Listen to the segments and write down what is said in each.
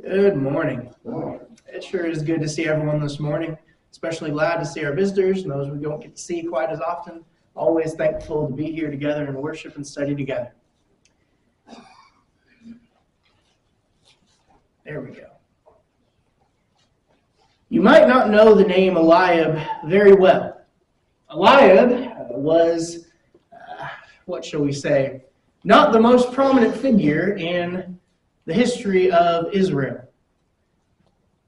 Good morning. It sure is good to see everyone this morning. Especially glad to see our visitors and those we don't get to see quite as often. Always thankful to be here together and worship and study together. There we go. You might not know the name Eliab very well. Eliab was, what shall we say, not the most prominent figure in the history of Israel.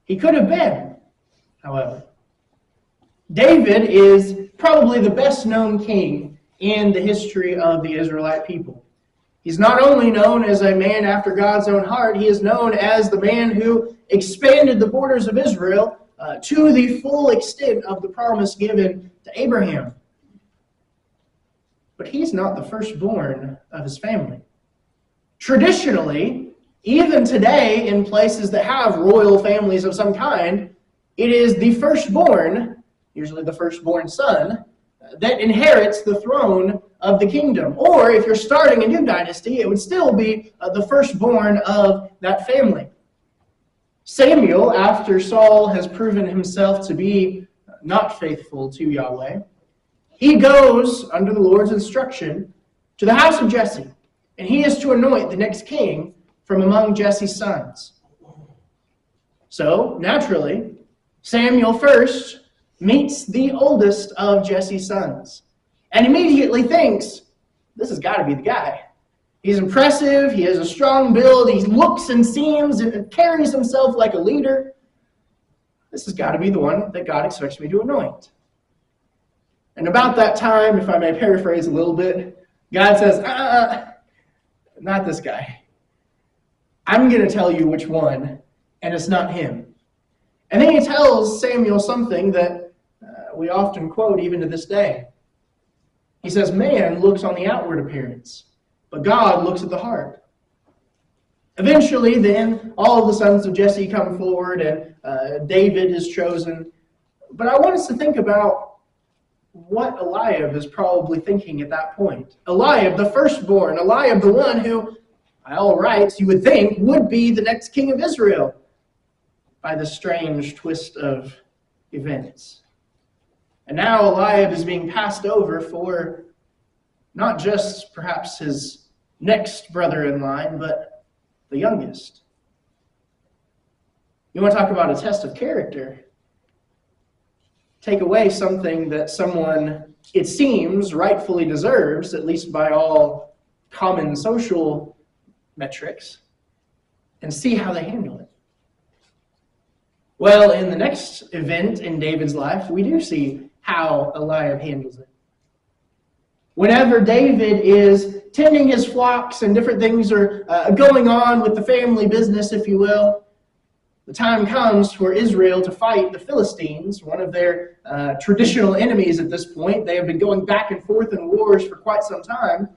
He could have been, however. David is probably the best known king in the history of the Israelite people. He's not only known as a man after God's own heart, he is known as the man who expanded the borders of Israel to the full extent of the promise given to Abraham. But he's not the firstborn of his family. Traditionally, even today, in places that have royal families of some kind, it is the firstborn, usually the firstborn son, that inherits the throne of the kingdom. Or if you're starting a new dynasty, it would still be the firstborn of that family. Samuel, after Saul has proven himself to be not faithful to Yahweh, he goes, under the Lord's instruction, to the house of Jesse, and he is to anoint the next king from among Jesse's sons. So, naturally, Samuel first meets the oldest of Jesse's sons and immediately thinks, this has got to be the guy. He's impressive, he has a strong build, he looks and seems and carries himself like a leader. This has got to be the one that God expects me to anoint. And about that time, if I may paraphrase a little bit, God says, not this guy. I'm going to tell you which one, and it's not him. And then he tells Samuel something that we often quote even to this day. He says, man looks on the outward appearance, but God looks at the heart. Eventually, then, all of the sons of Jesse come forward, and David is chosen. But I want us to think about what Eliab is probably thinking at that point. Eliab, the firstborn, Eliab, the one who, by all rights, you would think, would be the next king of Israel by the strange twist of events. And now Eliab is being passed over for not just perhaps his next brother in line, but the youngest. You want to talk about a test of character? Take away something that someone, it seems, rightfully deserves, at least by all common social metrics, and see how they handle it. Well, in the next event in David's life, we do see how Eliab handles it. Whenever David is tending his flocks and different things are going on with the family business, if you will, the time comes for Israel to fight the Philistines, one of their traditional enemies at this point. They have been going back and forth in wars for quite some time.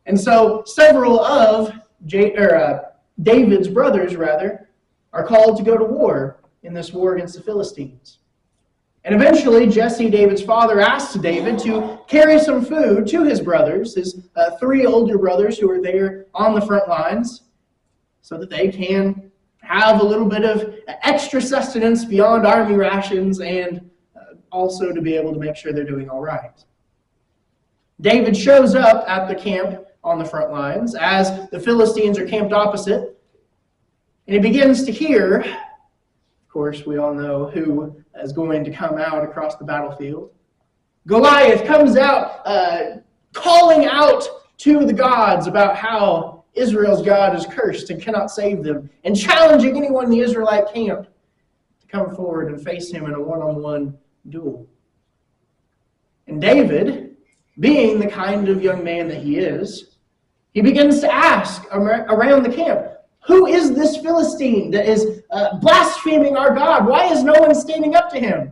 And so several of David's brothers, are called to go to war in this war against the Philistines. And eventually, Jesse, David's father, asks David to carry some food to his brothers, his three older brothers who are there on the front lines, so that they can have a little bit of extra sustenance beyond army rations and also to be able to make sure they're doing all right. David shows up at the camp on the front lines as the Philistines are camped opposite, and he begins to hear, of course, we all know who is going to come out across the battlefield. Goliath comes out calling out to the gods about how Israel's God is cursed and cannot save them, and challenging anyone in the Israelite camp to come forward and face him in a one-on-one duel. And David, being the kind of young man that he is, he begins to ask around the camp, who is this Philistine that is blaspheming our God? Why is no one standing up to him?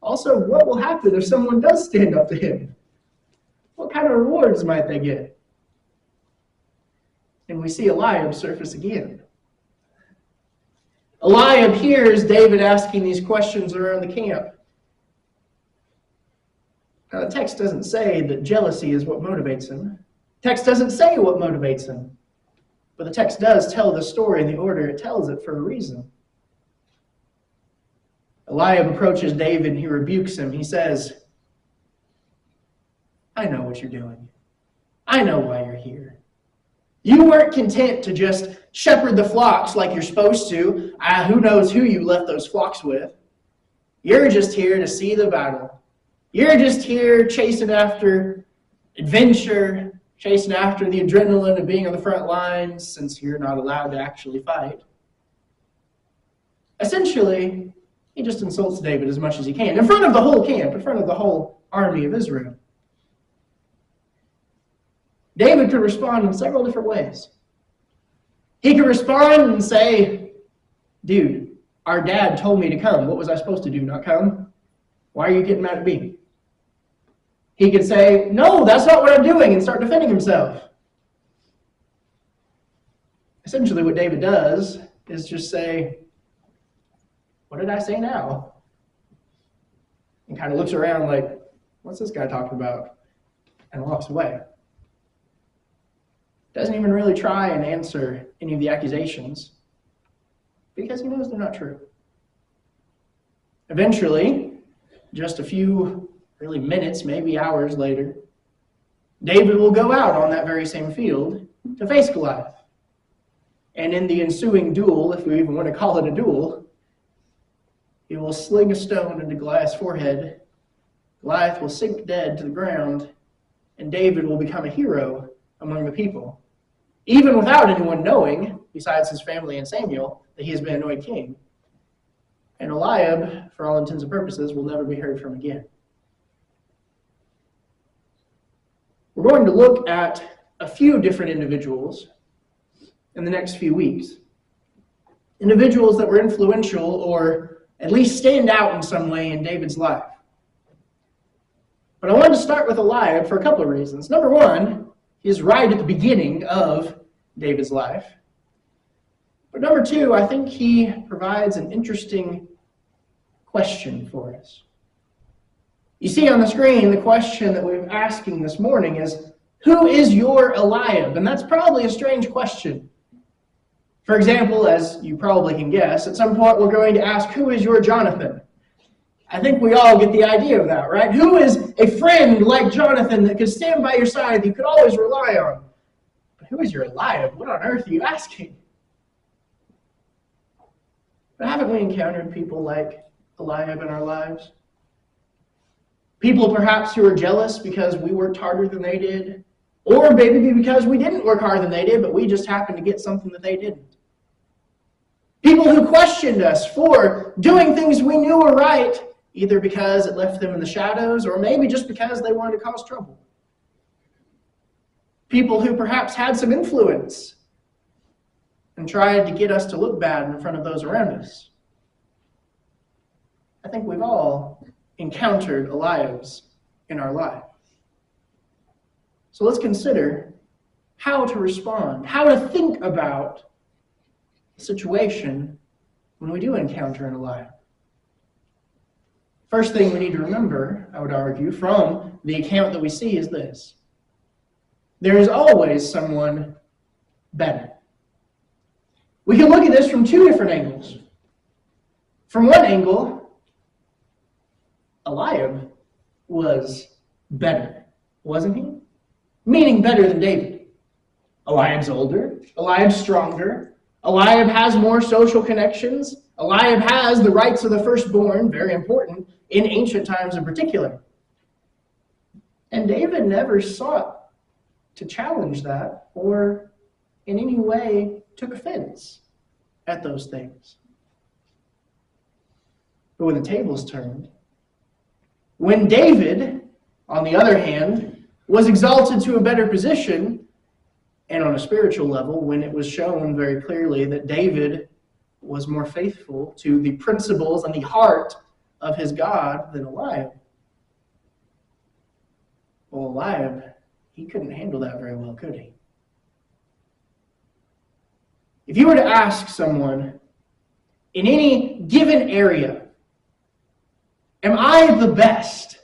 Also, what will happen if someone does stand up to him? What kind of rewards might they get? And we see Eliab surface again. Eliab hears David asking these questions around the camp. Now, the text doesn't say that jealousy is what motivates him. The text doesn't say what motivates him. But the text does tell the story in the order it tells it for a reason. Eliab approaches David and he rebukes him. He says, I know what you're doing. I know why you're here. You weren't content to just shepherd the flocks like you're supposed to. Who knows who you left those flocks with. You're just here to see the battle. You're just here chasing after adventure, chasing after the adrenaline of being on the front lines since you're not allowed to actually fight. Essentially, he just insults David as much as he can in front of the whole camp, in front of the whole army of Israel. David could respond in several different ways. He could respond and say, dude, our dad told me to come. What was I supposed to do, not come? Why are you getting mad at me? He could say, no, that's not what I'm doing, and start defending himself. Essentially what David does is just say, what did I say now? And kind of looks around like, what's this guy talking about? And walks away. Doesn't even really try and answer any of the accusations because he knows they're not true. Eventually, just a few really minutes, maybe hours later, David will go out on that very same field to face Goliath. And in the ensuing duel, if we even want to call it a duel, he will sling a stone into Goliath's forehead. Goliath will sink dead to the ground, and David will become a hero among the people, even without anyone knowing, besides his family and Samuel, that he has been anointed king. And Eliab, for all intents and purposes, will never be heard from again. We're going to look at a few different individuals in the next few weeks. Individuals that were influential or at least stand out in some way in David's life. But I wanted to start with Eliab for a couple of reasons. Number one, he's right at the beginning of David's life. But number two, I think he provides an interesting question for us. You see on the screen, the question that we're asking this morning is, who is your Eliab? And that's probably a strange question. For example, as you probably can guess, at some point we're going to ask, who is your Jonathan? I think we all get the idea of that, right? Who is a friend like Jonathan that could stand by your side, that you could always rely on? But who is your Eliab? What on earth are you asking? But haven't we encountered people like Eliab in our lives? People perhaps who are jealous because we worked harder than they did, or maybe because we didn't work harder than they did, but we just happened to get something that they didn't. People who questioned us for doing things we knew were right, either because it left them in the shadows, or maybe just because they wanted to cause trouble. People who perhaps had some influence and tried to get us to look bad in front of those around us. I think we've all encountered Eliabs in our life. So let's consider how to respond, how to think about the situation when we do encounter an Eliab. First thing we need to remember, I would argue, from the account that we see is this. There is always someone better. We can look at this from two different angles. From one angle, Eliab was better, wasn't he? Meaning better than David. Eliab's older. Eliab's stronger. Eliab has more social connections. Eliab has the rights of the firstborn, very important, in ancient times in particular. And David never sought to challenge that or in any way took offense at those things. But when the tables turned, when David, on the other hand, was exalted to a better position, and on a spiritual level, when it was shown very clearly that David was more faithful to the principles and the heart of his God than Eliab. Well, Eliab, he couldn't handle that very well, could he? If you were to ask someone in any given area, am I the best?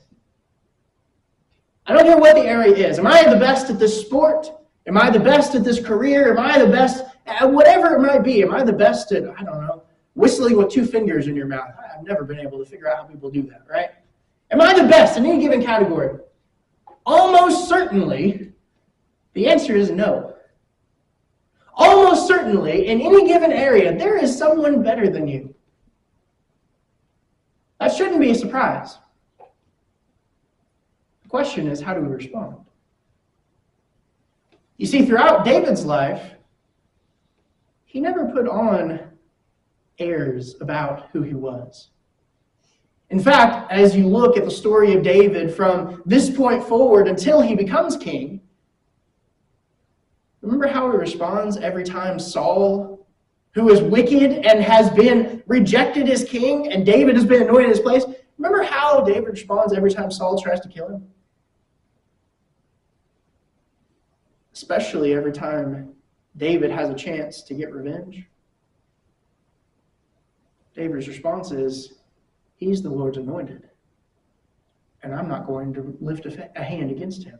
I don't care what the area is. Am I the best at this sport? Am I the best at this career? Am I the best at whatever it might be? Am I the best at, I don't know, whistling with 2 fingers in your mouth? I've never been able to figure out how people do that, right? Am I the best in any given category? Almost certainly, the answer is no. Almost certainly, in any given area, there is someone better than you. That shouldn't be a surprise. The question is, how do we respond? You see, throughout David's life, he never put on airs about who he was. In fact, as you look at the story of David from this point forward until he becomes king, remember how he responds every time Saul, who is wicked and has been rejected as king, and David has been anointed in his place? Remember how David responds every time Saul tries to kill him? Especially every time David has a chance to get revenge. David's response is, he's the Lord's anointed, and I'm not going to lift a hand against him.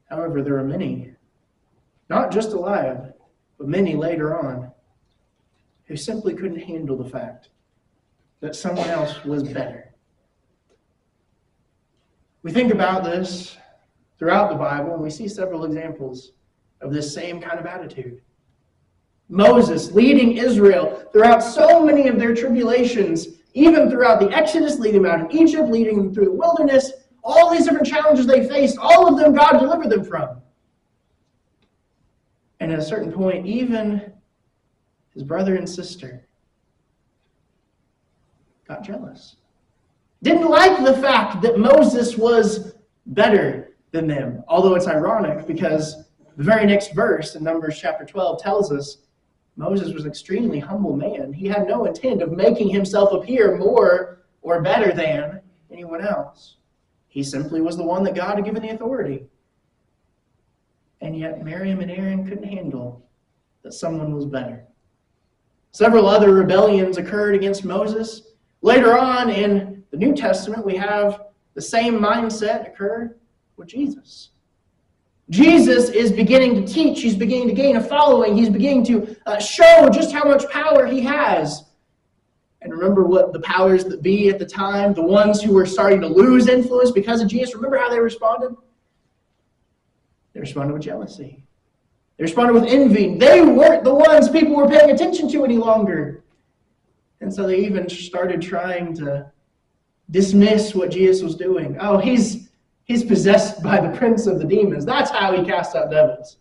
However, there are many, not just Eliab, but many later on, who simply couldn't handle the fact that someone else was better. We think about this throughout the Bible, and we see several examples of this same kind of attitude. Moses leading Israel throughout so many of their tribulations, even throughout the Exodus, leading them out of Egypt, leading them through the wilderness, all these different challenges they faced, all of them God delivered them from. And at a certain point, even his brother and sister got jealous. Didn't like the fact that Moses was better than them. Although it's ironic because the very next verse in Numbers chapter 12 tells us Moses was an extremely humble man. He had no intent of making himself appear more or better than anyone else. He simply was the one that God had given the authority. And yet Miriam and Aaron couldn't handle that someone was better. Several other rebellions occurred against Moses. Later on in the New Testament, we have the same mindset occur with Jesus. Jesus is beginning to teach. He's beginning to gain a following. He's beginning to show just how much power he has. And remember what the powers that be at the time, the ones who were starting to lose influence because of Jesus, remember how they responded? They responded with jealousy. They responded with envy. They weren't the ones people were paying attention to any longer. And so they even started trying to dismiss what Jesus was doing. Oh, he's possessed by the prince of the demons. That's how he casts out devils.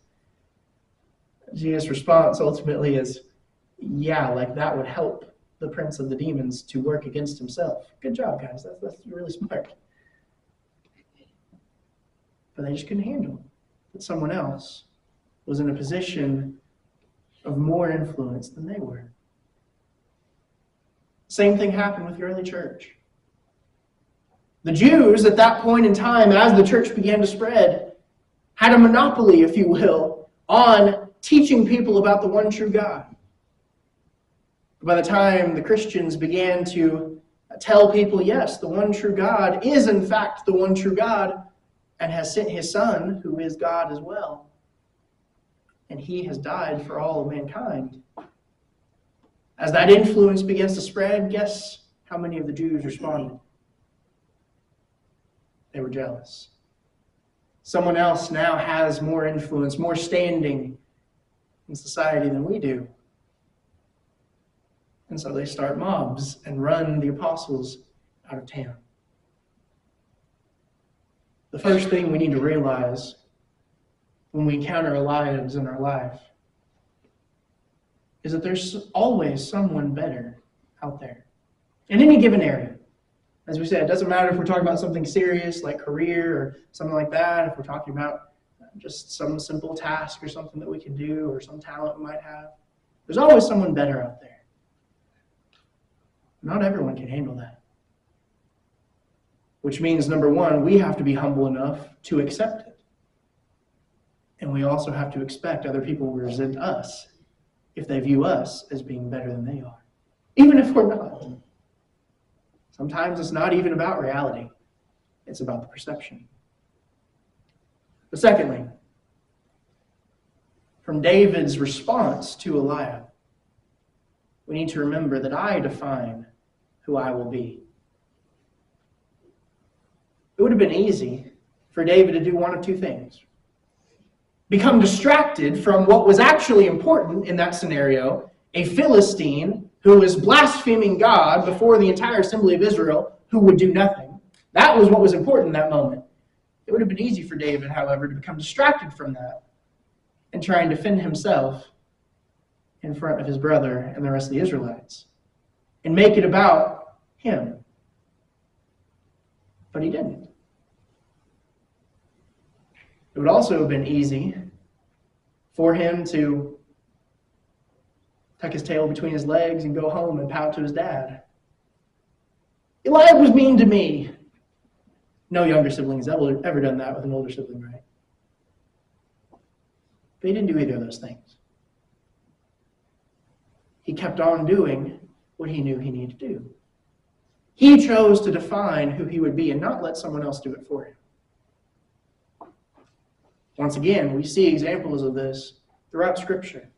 Jesus' response ultimately is, yeah, like that would help the prince of the demons to work against himself. Good job, guys. That's really smart. But they just couldn't handle that someone else was in a position of more influence than they were. Same thing happened with the early church. The Jews at that point in time, as the church began to spread, had a monopoly, if you will, on teaching people about the one true God. By the time the Christians began to tell people, yes, the one true God is in fact the one true God and has sent his Son, who is God as well, and he has died for all of mankind. As that influence begins to spread, guess how many of the Jews responded? They were jealous. Someone else now has more influence, more standing in society than we do. And so they start mobs and run the apostles out of town. The first thing we need to realize when we encounter Eliabs in our life is that there's always someone better out there in any given area. As we said, it doesn't matter if we're talking about something serious like career or something like that, if we're talking about just some simple task or something that we can do or some talent we might have. There's always someone better out there. Not everyone can handle that. Which means, number one, we have to be humble enough to accept it. And we also have to expect other people will resent us if they view us as being better than they are. Even if we're not. Sometimes it's not even about reality. It's about the perception. But secondly, from David's response to Eliab, we need to remember that I define who I will be. It would have been easy for David to do one of two things. Become distracted from what was actually important in that scenario, a Philistine who was blaspheming God before the entire assembly of Israel, who would do nothing. That was what was important in that moment. It would have been easy for David, however, to become distracted from that and try and defend himself in front of his brother and the rest of the Israelites and make it about him. But he didn't. It would also have been easy for him to tuck his tail between his legs and go home and pout to his dad. Eliab was mean to me. No younger sibling has ever done that with an older sibling, right? But he didn't do either of those things. He kept on doing what he knew he needed to do. He chose to define who he would be and not let someone else do it for him. Once again, we see examples of this throughout Scripture.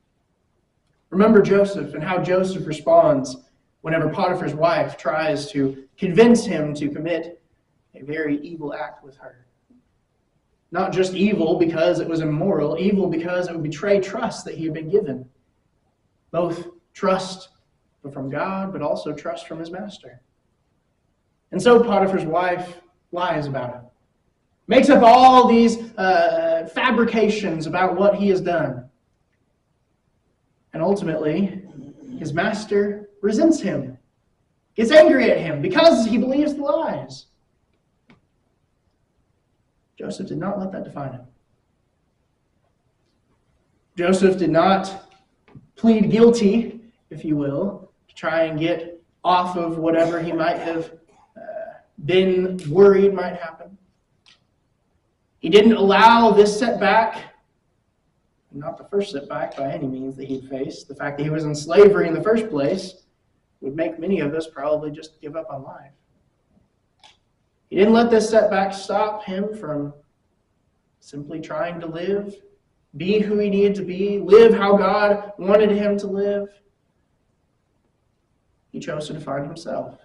Remember Joseph and how Joseph responds whenever Potiphar's wife tries to convince him to commit a very evil act with her. Not just evil because it was immoral, evil because it would betray trust that he had been given. Both trust from God, but also trust from his master. And so Potiphar's wife lies about him. Makes up all these fabrications about what he has done. And ultimately, his master resents him. Gets angry at him because he believes the lies. Joseph did not let that define him. Joseph did not plead guilty, if you will, to try and get off of whatever he might have been worried might happen. He didn't allow this setback, not the first setback by any means that he'd faced. The fact that he was in slavery in the first place would make many of us probably just give up on life. He didn't let this setback stop him from simply trying to live, be who he needed to be, live how God wanted him to live. He chose to define himself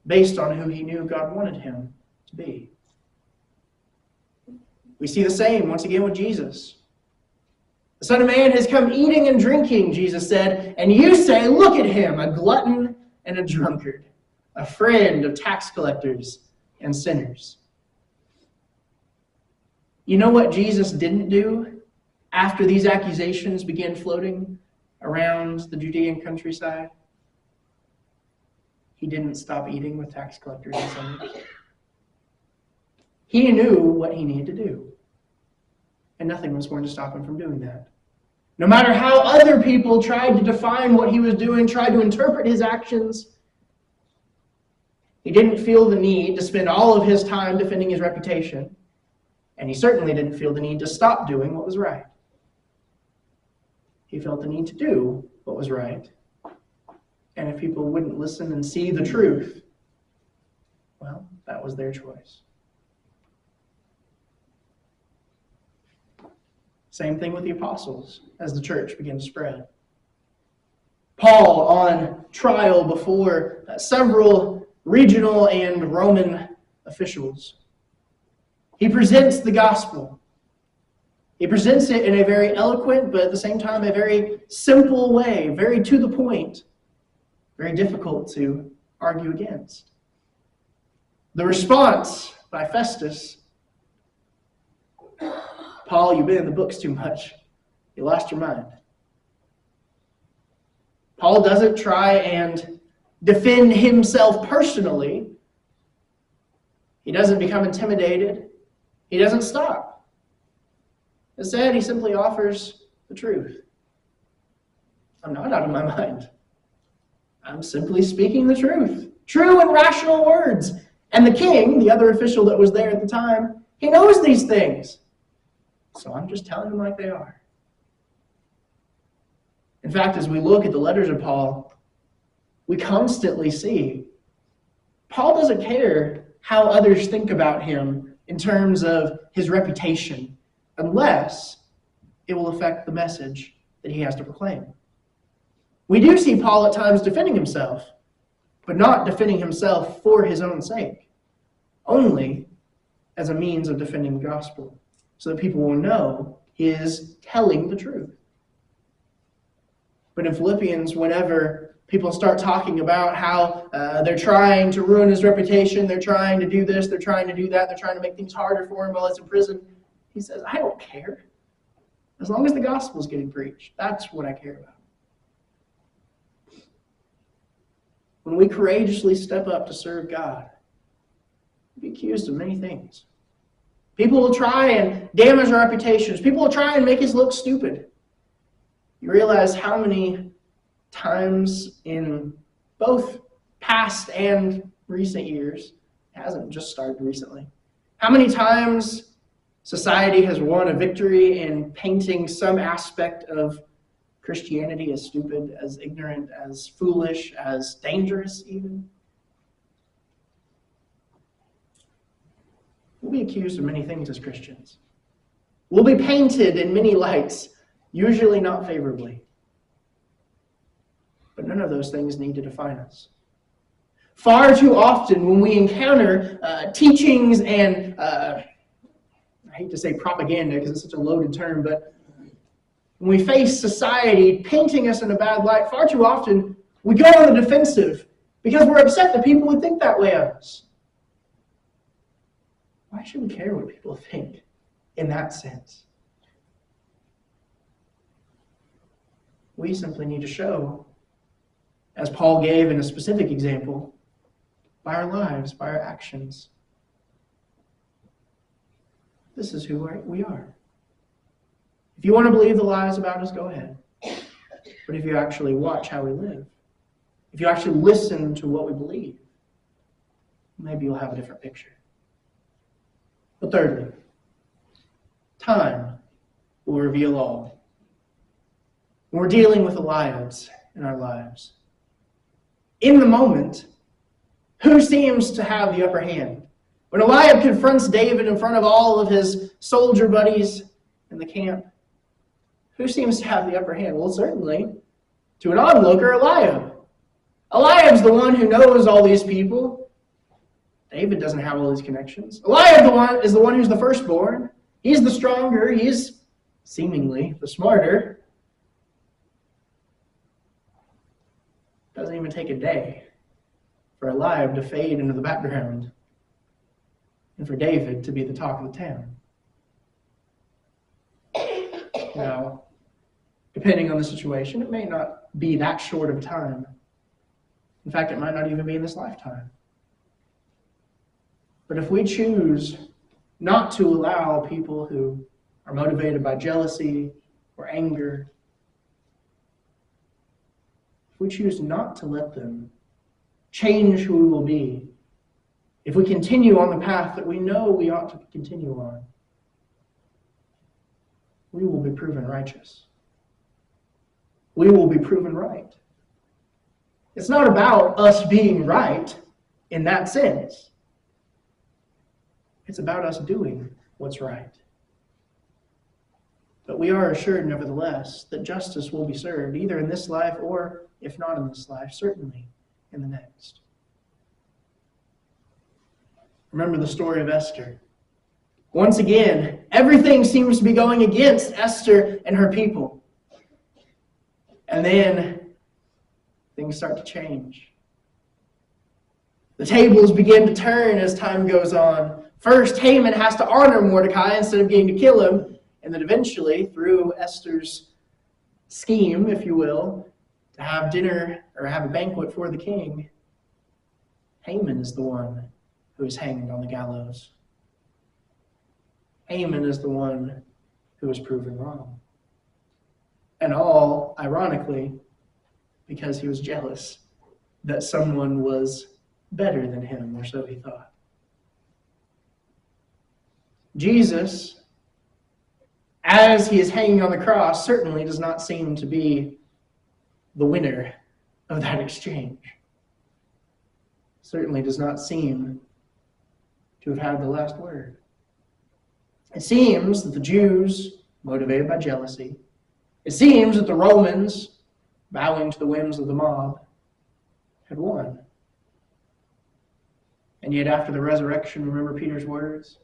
based on who he knew God wanted him to be. We see the same once again with Jesus. The Son of Man has come eating and drinking, Jesus said, and you say, look at him, a glutton and a drunkard, a friend of tax collectors and sinners. You know what Jesus didn't do after these accusations began floating around the Judean countryside? He didn't stop eating with tax collectors and sinners. He knew what he needed to do, and nothing was going to stop him from doing that. No matter how other people tried to define what he was doing, tried to interpret his actions, he didn't feel the need to spend all of his time defending his reputation, and he certainly didn't feel the need to stop doing what was right. He felt the need to do what was right, and if people wouldn't listen and see the truth, well, that was their choice. Same thing with the apostles as the church began to spread. Paul on trial before several regional and Roman officials. He presents the gospel. He presents it in a very eloquent, but at the same time a very simple way, very to the point, very difficult to argue against. The response by Festus: Paul, you've been in the books too much. You lost your mind. Paul doesn't try and defend himself personally. He doesn't become intimidated. He doesn't stop. Instead, he simply offers the truth. I'm not out of my mind. I'm simply speaking the truth. True and rational words. And the king, the other official that was there at the time, he knows these things. So I'm just telling them like they are. In fact, as we look at the letters of Paul, we constantly see Paul doesn't care how others think about him in terms of his reputation, unless it will affect the message that he has to proclaim. We do see Paul at times defending himself, but not defending himself for his own sake, only as a means of defending the gospel, so that people will know he is telling the truth. But in Philippians, whenever people start talking about how they're trying to ruin his reputation, they're trying to do this, they're trying to do that, they're trying to make things harder for him while he's in prison, he says, I don't care. As long as the gospel is getting preached, that's what I care about. When we courageously step up to serve God, we'll be accused of many things. People will try and damage our reputations. People will try and make us look stupid. You realize how many times in both past and recent years, it hasn't just started recently, how many times society has won a victory in painting some aspect of Christianity as stupid, as ignorant, as foolish, as dangerous even. We'll be accused of many things as Christians. We'll be painted in many lights, usually not favorably. But none of those things need to define us. Far too often when we encounter teachings and, I hate to say propaganda because it's such a loaded term, but when we face society painting us in a bad light, far too often we go on the defensive because we're upset that people would think that way of us. Why should we care what people think in that sense? We simply need to show, as Paul gave in a specific example, by our lives, by our actions. This is who we are. If you want to believe the lies about us, go ahead. But if you actually watch how we live, if you actually listen to what we believe, maybe you'll have a different picture. But thirdly, time will reveal all. When we're dealing with Eliabs in our lives, in the moment, who seems to have the upper hand? When Eliab confronts David in front of all of his soldier buddies in the camp, who seems to have the upper hand? Well, certainly, to an onlooker, Eliab. Eliab's the one who knows all these people. David doesn't have all these connections. Eliab is the one who's the firstborn. He's the stronger. He's seemingly the smarter. Doesn't even take a day for Eliab to fade into the background and for David to be the talk of the town. Now, depending on the situation, it may not be that short of time. In fact, it might not even be in this lifetime. But if we choose not to allow people who are motivated by jealousy or anger, if we choose not to let them change who we will be, if we continue on the path that we know we ought to continue on, we will be proven righteous. We will be proven right. It's not about us being right in that sense. It's about us doing what's right. But we are assured, nevertheless, that justice will be served, either in this life or, if not in this life, certainly in the next. Remember the story of Esther. Once again, everything seems to be going against Esther and her people. And then things start to change. The tables begin to turn as time goes on. First, Haman has to honor Mordecai instead of getting to kill him. And then eventually, through Esther's scheme, if you will, to have dinner or have a banquet for the king, Haman is the one who is hanged on the gallows. Haman is the one who is proven wrong. And all, ironically, because he was jealous that someone was better than him, or so he thought. Jesus, as he is hanging on the cross, certainly does not seem to be the winner of that exchange. Certainly does not seem to have had the last word. It seems that the Jews, motivated by jealousy, it seems that the Romans, bowing to the whims of the mob, had won. And yet after the resurrection, remember Peter's words?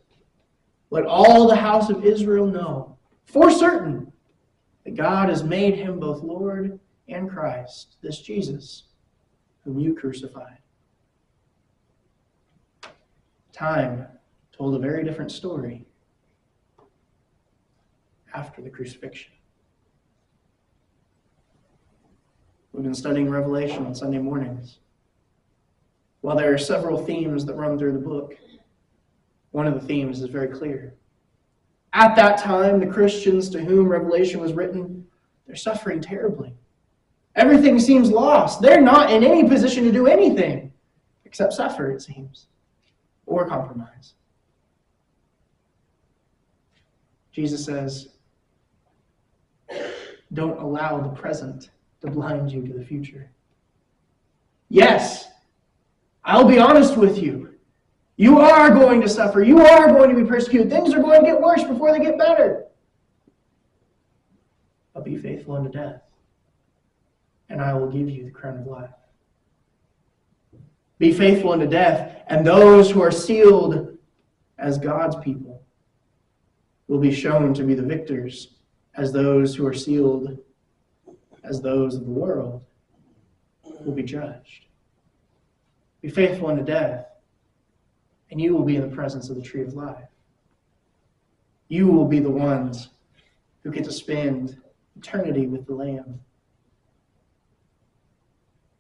Let all the house of Israel know for certain that God has made him both Lord and Christ, this Jesus, whom you crucified. Time told a very different story after the crucifixion. We've been studying Revelation on Sunday mornings. While there are several themes that run through the book, one of the themes is very clear. At that time, the Christians to whom Revelation was written, they're suffering terribly. Everything seems lost. They're not in any position to do anything except suffer, it seems, or compromise. Jesus says, don't allow the present to blind you to the future. Yes, I'll be honest with you. You are going to suffer. You are going to be persecuted. Things are going to get worse before they get better. But be faithful unto death, and I will give you the crown of life. Be faithful unto death, and those who are sealed as God's people will be shown to be the victors, as those who are sealed as those of the world will be judged. Be faithful unto death, and you will be in the presence of the tree of life. You will be the ones who get to spend eternity with the Lamb.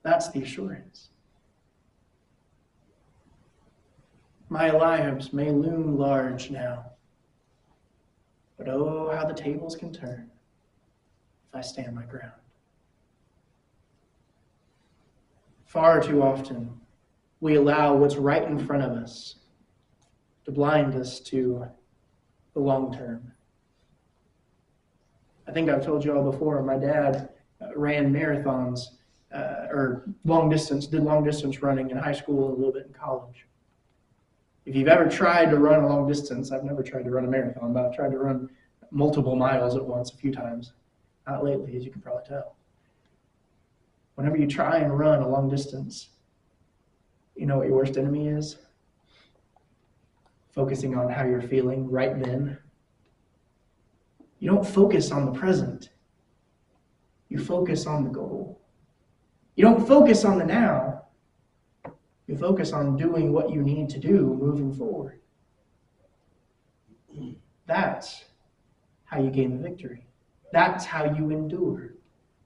That's the assurance. My Eliabs may loom large now, but oh, how the tables can turn if I stand my ground. Far too often, we allow what's right in front of us to blind us to the long term. I think I've told you all before, my dad ran marathons or did long distance running in high school and a little bit in college. If you've ever tried to run a long distance, I've never tried to run a marathon, but I've tried to run multiple miles at once a few times. Not lately, as you can probably tell. Whenever you try and run a long distance, you know what your worst enemy is? Focusing on how you're feeling right then. You don't focus on the present. You focus on the goal. You don't focus on the now. You focus on doing what you need to do moving forward. That's how you gain the victory. That's how you endure.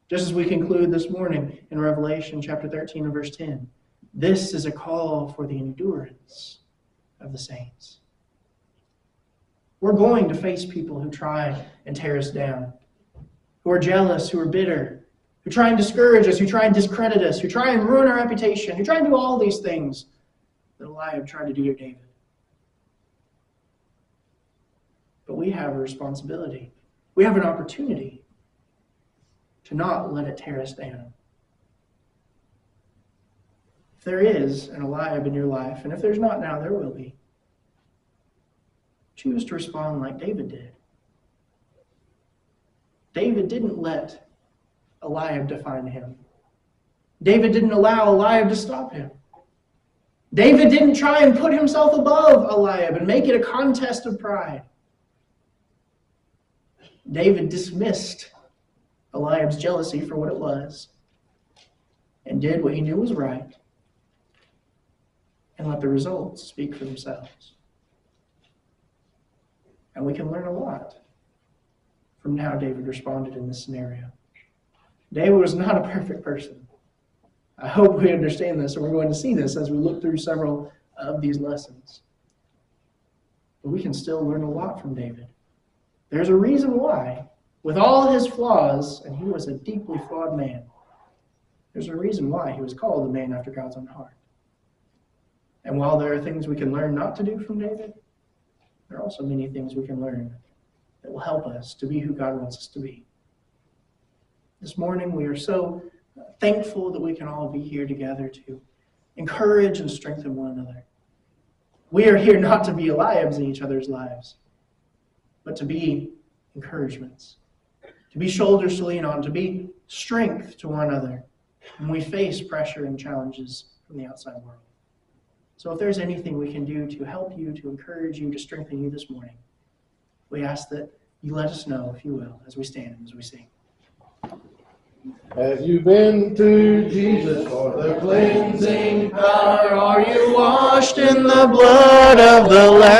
Just as we conclude this morning in Revelation chapter 13 and verse 10, this is a call for the endurance of the saints. We're going to face people who try and tear us down, who are jealous, who are bitter, who try and discourage us, who try and discredit us, who try and ruin our reputation, who try and do all these things that Eliab tried to do to David. But we have a responsibility. We have an opportunity to not let it tear us down. If there is an Eliab in your life, and if there's not now, there will be, choose to respond like David did. David didn't let Eliab define him. David didn't allow Eliab to stop him. David didn't try and put himself above Eliab and make it a contest of pride. David dismissed Eliab's jealousy for what it was and did what he knew was right and let the results speak for themselves. And we can learn a lot from how David responded in this scenario. David was not a perfect person. I hope we understand this, and we're going to see this as we look through several of these lessons. But we can still learn a lot from David. There's a reason why, with all his flaws, and he was a deeply flawed man, there's a reason why he was called the man after God's own heart. And while there are things we can learn not to do from David, there are also many things we can learn that will help us to be who God wants us to be. This morning, we are so thankful that we can all be here together to encourage and strengthen one another. We are here not to be Eliabs in each other's lives, but to be encouragements, to be shoulders to lean on, to be strength to one another when we face pressure and challenges from the outside world. So if there's anything we can do to help you, to encourage you, to strengthen you this morning, we ask that you let us know, if you will, as we stand and as we sing. Have you been to Jesus for the cleansing power? Are you washed in the blood of the Lamb?